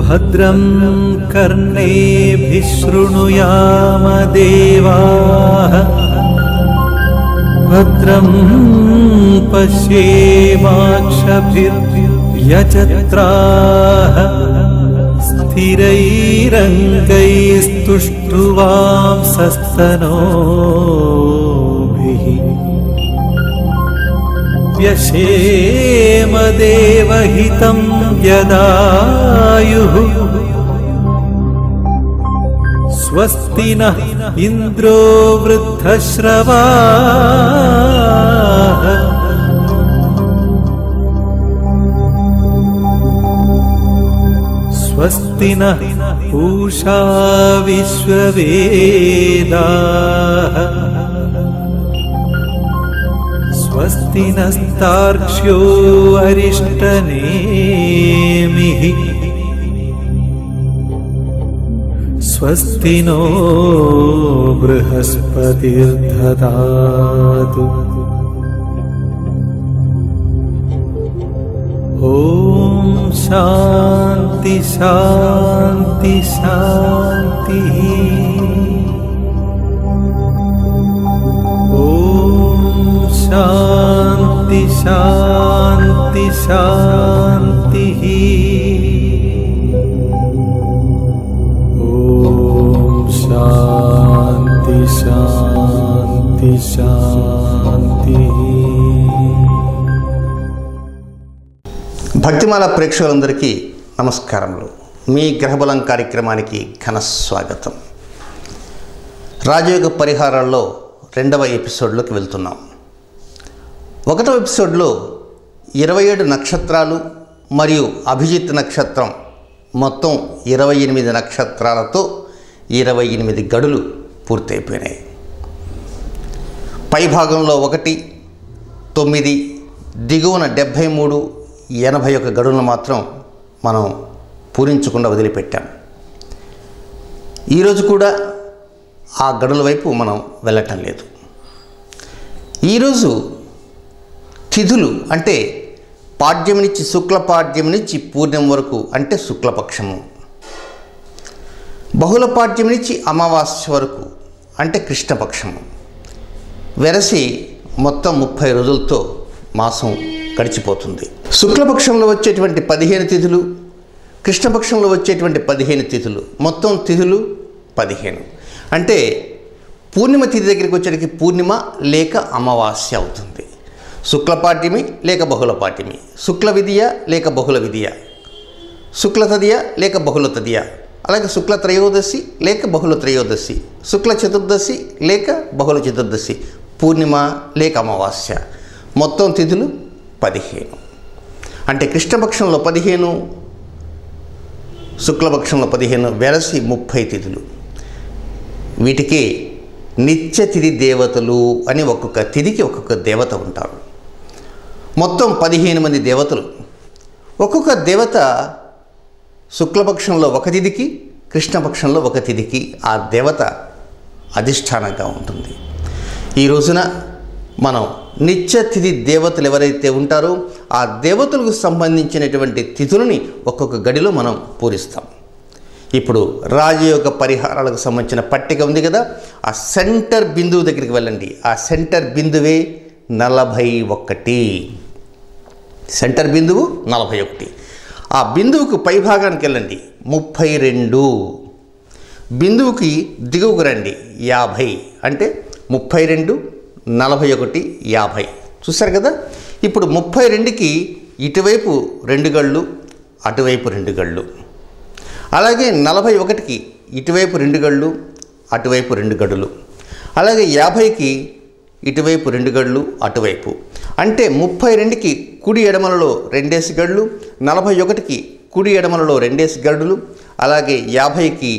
भद्रं कर्णेभिः शृणुयाम देवाः भद्रं पश्येमाक्षभिर्यजत्राः स्थिरैरङ्गैस्तुष्टुवांसस्तनूभिः व्यशेम देवहितं यदायुः स्वस्ति नः इन्द्रो वृद्धश्रवाः स्वस्ति नः पूषा विश्ववेदाः स्वस्ति नस्तार्क्ष्यो अरिष्टनेमिः स्वस्ति नो बृहस्पतिर्दधातु ॐ शान्ति शान्ति शान्तिः शान्ति शान्ति शान्तिः ॐ शान्ति शान्ति शान्तिः। భక్తిమాల ప్రేక్షకులందరికీ నమస్కారములు. మీ గ్రహబలం కార్యక్రమానికి ఘన స్వాగతం. రాజయోగ పరిహారాల్లో 2వ ఎపిసోడ్లోకి వెళ్తున్నాం. 1వ ఎపిసోడ్లో 27 నక్షత్రాలు మరియు అభిజిత్ నక్షత్రం మొత్తం 28 నక్షత్రాలతో 28 గడులు పూర్తయిపోయినాయి. పై భాగంలో 1, 9, దిగువన 73, 81 గడులను మాత్రం మనం పూరించకుండా వదిలిపెట్టాం. ఈరోజు కూడా ఆ గడుల వైపు మనం వెళ్ళటం లేదు. ఈరోజు తిథులు అంటే పాడ్యమి నుంచి శుక్లపాడ్యమి నుంచి పూర్ణిమ వరకు అంటే శుక్లపక్షము, బహుళ పాడ్యమి నుంచి అమావాస్య వరకు అంటే కృష్ణపక్షము. వెరసి మొత్తం 30 రోజులతో మాసం గడిచిపోతుంది. శుక్లపక్షంలో వచ్చేటువంటి 15 తిథులు, కృష్ణపక్షంలో వచ్చేటువంటి 15 తిథులు, మొత్తం తిథులు 15. అంటే పూర్ణిమ తిథి దగ్గరికి వచ్చేటికి పూర్ణిమ లేక అమావాస్య అవుతుంది. శుక్లపాడ్యమి లేక బహుళ పాడ్యమి, శుక్ల విధియ లేక బహుళ విధియ, శుక్ల తదియ లేక బహుళ తదియ, అలాగే శుక్ల త్రయోదశి లేక బహుళ త్రయోదశి, శుక్ల చతుర్దశి లేక బహుళ చతుర్దశి, పూర్ణిమ లేక అమావాస్య. మొత్తం తిథులు 15. అంటే కృష్ణపక్షంలో 15, శుక్లపక్షంలో 15, వెరసి 30 తిథులు. వీటికి నిత్య తిథి దేవతలు అని ఒక్కొక్క తిథికి ఒక్కొక్క దేవత ఉంటారు. మొత్తం 15 మంది దేవతలు. ఒక్కొక్క దేవత శుక్లపక్షంలో ఒక తిథికి, కృష్ణపక్షంలో ఒక తిథికి ఆ దేవత అధిష్టానంగా ఉంటుంది. ఈ రోజున మనం నిత్య తిథి దేవతలు ఎవరైతే ఉంటారో ఆ దేవతలకు సంబంధించినటువంటి తిథులని ఒక్కొక్క గడిలో మనం పూరిస్తాం. ఇప్పుడు రాజయోగ పరిహారాలకు సంబంధించిన పట్టిక ఉంది కదా, ఆ సెంటర్ బిందువు దగ్గరికి వెళ్ళండి. ఆ సెంటర్ బిందువే 41. సెంటర్ బిందువు 41. ఆ బిందువుకు పై భాగానికి వెళ్ళండి 32. బిందువుకి దిగువకు రండి 50. అంటే 32, 41, 50. చూశారు కదా. ఇప్పుడు 32కి ఇటువైపు 2 గళ్ళు, అటువైపు 2 గళ్ళు. అలాగే 41కి ఇటువైపు 2 గళ్ళు, అటువైపు 2 గడులు. అలాగే 50కి ఇటువైపు 2 గళ్ళు, అటువైపు. అంటే 32కి కుడి ఎడమలలో 2 గళ్ళు, 41కి కుడి ఎడమలలో 2 గడులు, అలాగే 50కి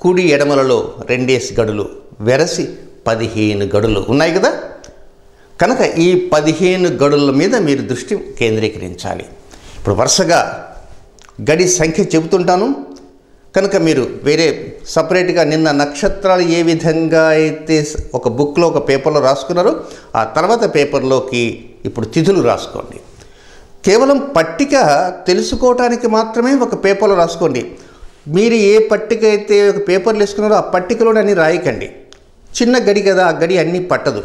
కుడి ఎడమలలో 2 గడులు. వెరసి 15 గడులు ఉన్నాయి కదా. కనుక ఈ 15 గడుల మీద మీరు దృష్టి కేంద్రీకరించాలి. ఇప్పుడు వరుసగా గడి సంఖ్య చెబుతుంటాను కనుక మీరు వేరే సపరేట్గా నిన్న నక్షత్రాలు ఏ విధంగా అయితే ఒక బుక్లో ఒక పేపర్లో రాసుకున్నారో ఆ తర్వాత పేపర్లోకి ఇప్పుడు తిథులు రాసుకోండి. కేవలం పట్టిక తెలుసుకోవటానికి మాత్రమే ఒక పేపర్లో రాసుకోండి. మీరు ఏ పట్టిక అయితే ఒక పేపర్లు వేసుకున్నారో ఆ పట్టికలోనే అన్నీ రాయకండి. చిన్న గడి కదా, ఆ గడి అన్నీ పట్టదు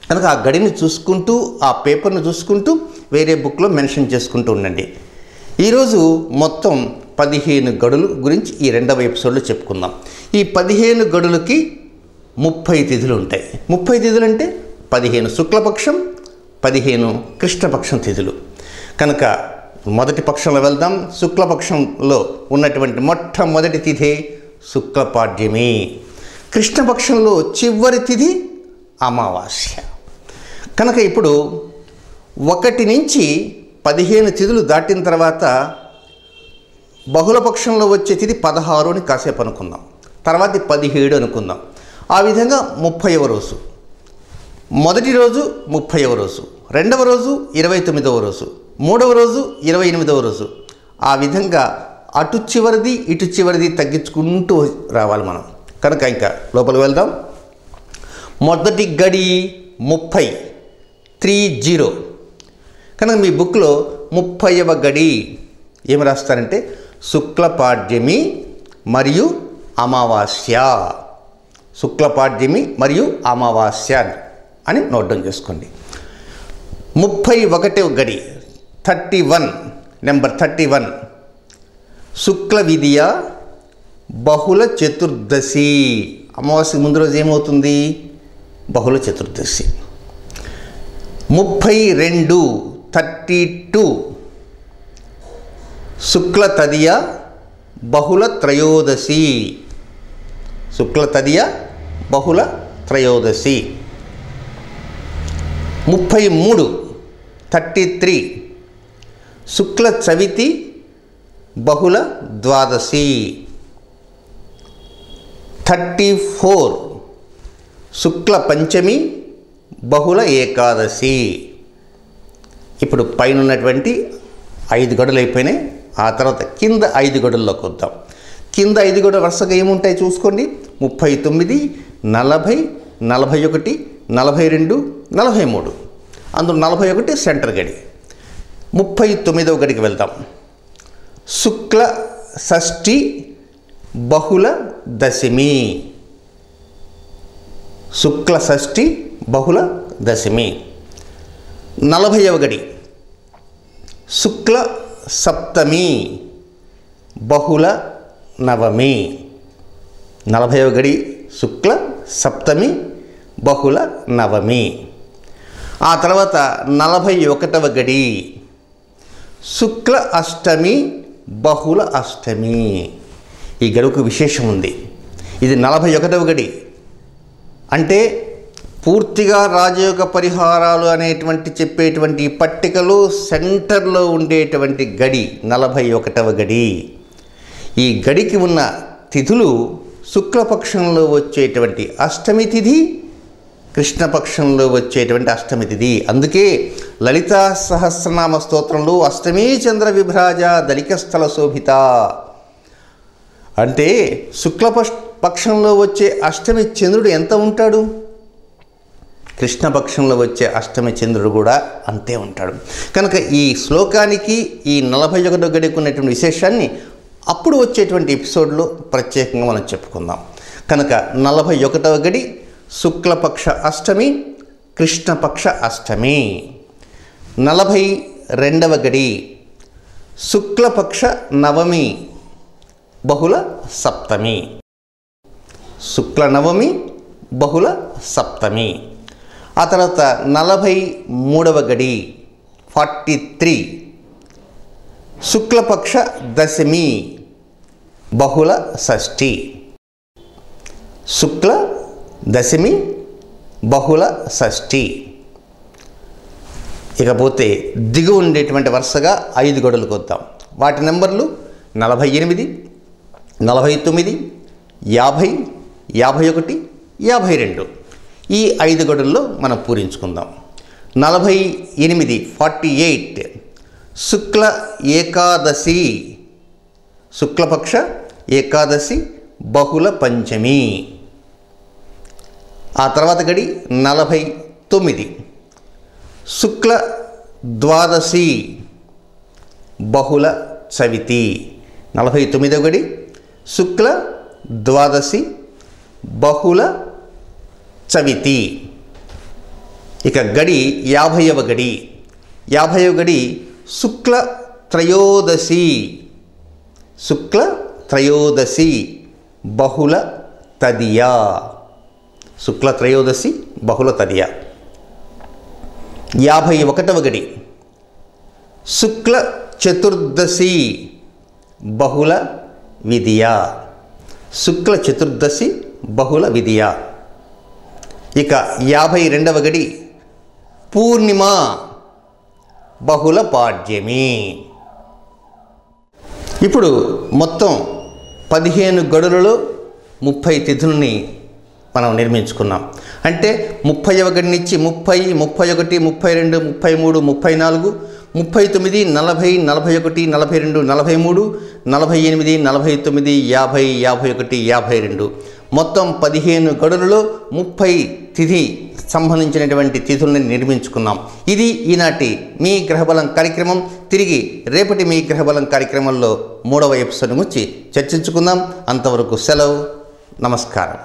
కనుక ఆ గడిని చూసుకుంటూ ఆ పేపర్ను చూసుకుంటూ వేరే బుక్లో మెన్షన్ చేసుకుంటూ ఉండండి. ఈరోజు మొత్తం 15 గడులు గురించి ఈ 2వ ఎపిసోడ్లో చెప్పుకుందాం. ఈ 15 గడులకి 30 తిథులు ఉంటాయి. 30 తిథులు అంటే 15 శుక్లపక్షం, 15 కృష్ణపక్షం తిథులు. కనుక మొదటి పక్షంలో వెళ్దాం. శుక్లపక్షంలో ఉన్నటువంటి మొట్టమొదటి తిథి శుక్లపాడ్యమి. కృష్ణపక్షంలో చివరి తిథి అమావాస్య. కనుక ఇప్పుడు 1 నుంచి 15 తిథులు దాటిన తర్వాత బహుళపక్షంలో వచ్చే తిథి 16 అని కాసేపు అనుకుందాం, తర్వాత 17 అనుకుందాం. ఆ విధంగా 30వ రోజు, మొదటి రోజు 30వ రోజు, 2వ రోజు 29వ రోజు, 3వ రోజు 28వ రోజు. ఆ విధంగా అటు చివరిది ఇటు చివరిది తగ్గించుకుంటూ రావాలి మనం. కనుక ఇంకా లోపలికి వెళ్దాం. మొదటి గడి 30 కనుక మీ బుక్లో 30వ గడి ఏమి రాస్తారంటే శుక్లపాడ్యమి మరియు అమావాస్య. శుక్లపాడ్యమి మరియు అమావాస్య అని నోట్ డౌన్ చేసుకోండి. 31వ గడి 31 నెంబర్ 31 శుక్ల విదియ బహుళ చతుర్దశి. అమావాస్య ముందు రోజు ఏమవుతుంది? బహుళ చతుర్దశి. 32 శుక్ల తదియ బహుళ త్రయోదశి. శుక్ల తదియ బహుళ త్రయోదశి. 33 శుక్ల చవితి బహుళ ద్వాదశి. 34 శుక్ల పంచమి బహుళ ఏకాదశి. ఇప్పుడు పైన ఉన్నటువంటి 5 గడులు అయిపోయినాయి. ఆ తర్వాత కింద 5 గడుల్లోకి వద్దాం. కింద 5 గడులు వరుసగా ఏముంటాయి చూసుకోండి. 39, 40, 41, 42, 43. అందులో 41 సెంటర్ గడి. 39వ గడికి వెళ్దాం. శుక్ల షష్ఠి బహుళ దశమి. శుక్ల షష్ఠి బహుళ దశమి. 40వ గడి శుక్ల సప్తమి బహుళ నవమి. 40వ గడి శుక్ల సప్తమి బహుళ నవమి. ఆ తర్వాత 41వ గడి శుక్ల అష్టమి బహుళ అష్టమి. ఈ గడువుకు విశేషం ఉంది. ఇది 41వ గడి అంటే పూర్తిగా రాజయోగ పరిహారాలు అనేటువంటి చెప్పేటువంటి పట్టికలో సెంటర్లో ఉండేటువంటి గడి 41వ గడి. ఈ గడికి ఉన్న తిథులు శుక్లపక్షంలో వచ్చేటువంటి అష్టమి తిథి, కృష్ణపక్షంలో వచ్చేటువంటి అష్టమి తిథి. అందుకే లలితా సహస్రనామ స్తోత్రంలో అష్టమీ చంద్ర విభ్రాజ దళికస్థల శోభిత అంటే శుక్లపక్షంలో వచ్చే అష్టమి చంద్రుడు ఎంత ఉంటాడు? కృష్ణపక్షంలో వచ్చే అష్టమి చంద్రుడు కూడా అంతే ఉంటాడు. కనుక ఈ శ్లోకానికి ఈ 41వ గడికి ఉన్నటువంటి విశేషాన్ని అప్పుడు వచ్చేటువంటి ఎపిసోడ్లో ప్రత్యేకంగా మనం చెప్పుకుందాం. కనుక 41వ గడి శుక్లపక్ష అష్టమి, కృష్ణపక్ష అష్టమి. 42వ గడి శుక్లపక్ష నవమి బహుళ సప్తమి. శుక్ల నవమి బహుళ సప్తమి. ఆ తర్వాత 43వ గడి 43 శుక్లపక్ష దశమి బహుళ షష్ఠి. శుక్ల దశమి బహుళ షష్ఠి. ఇకపోతే దిగు ఉండేటువంటి వరుసగా 5 గడులకు వద్దాం. వాటి నెంబర్లు 48, 49, 50, 51, 52. ఈ 5 గడుల్లో మనం పూరించుకుందాం. 48 48 శుక్ల ఏకాదశి. శుక్లపక్ష ఏకాదశి బహుళ పంచమి. ఆ తర్వాత గడి 49 శుక్ల ద్వాదశి బహుళ చవితి. 49వ గడి శుక్ల ద్వాదశి బహుళ చవితి. ఇక గడి 50వ గడి. 50వ గడి శుక్ల త్రయోదశి. శుక్ల త్రయోదశి బహుళ తదియ. శుక్ల త్రయోదశి బహుళ తదియ. 51వ గడి శుక్ల చతుర్దశి బహుళ విదియ. శుక్ల చతుర్దశి బహుళ విదియ. ఇక 52వ గడి పూర్ణిమ బహుళ పాడ్యమి. ఇప్పుడు మొత్తం 15 గడులలో 30 తిథుల్ని మనం నిర్మించుకున్నాం. అంటే 30వ గడి నుంచి 30, 31, 32, 33, 34, 39, 40, 41, 42, 43, 48, 49, 50, 51, 52 మొత్తం 15 గడులలో 30 తిథి సంబంధించినటువంటి తిథుల్ని నిర్మించుకున్నాం. ఇది ఈనాటి మీ గ్రహబలం కార్యక్రమం. తిరిగి రేపటి మీ గ్రహబలం కార్యక్రమంలో 3వ ఎపిసోడ్ గురించి చర్చించుకుందాం. అంతవరకు సెలవు. నమస్కారం.